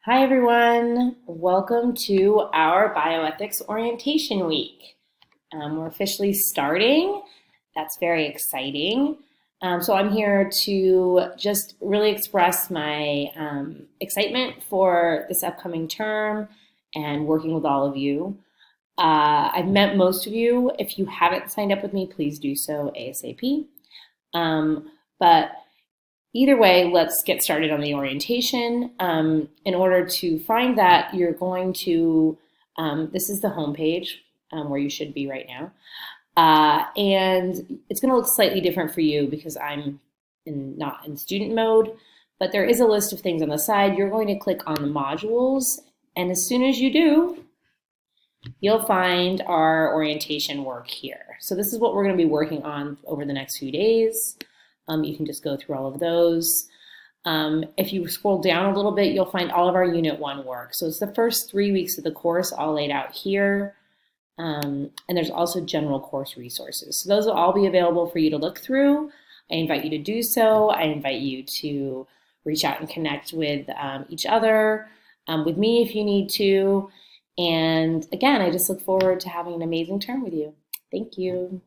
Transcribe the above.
Hi, everyone. Welcome to our Bioethics Orientation Week. We're officially starting. That's very exciting. So I'm here to just really express my excitement for this upcoming term and working with all of you. I've met most of you. If you haven't signed up with me, please do so ASAP. But either way, let's get started on the orientation. In order to find that, you're going to, this is the homepage where you should be right now. And it's going to look slightly different for you because I'm not in student mode, but there is a list of things on the side. You're going to click on the modules, and as soon as you do, you'll find our orientation work here. So this is what we're going to be working on over the next few days. You can just go through all of those. If you scroll down a little bit, you'll find all of our Unit 1 work. So it's the first 3 weeks of the course all laid out here. And there's also general course resources. So those will all be available for you to look through. I invite you to do so. I invite you to reach out and connect with each other, with me if you need to. And again, I just look forward to having an amazing term with you. Thank you.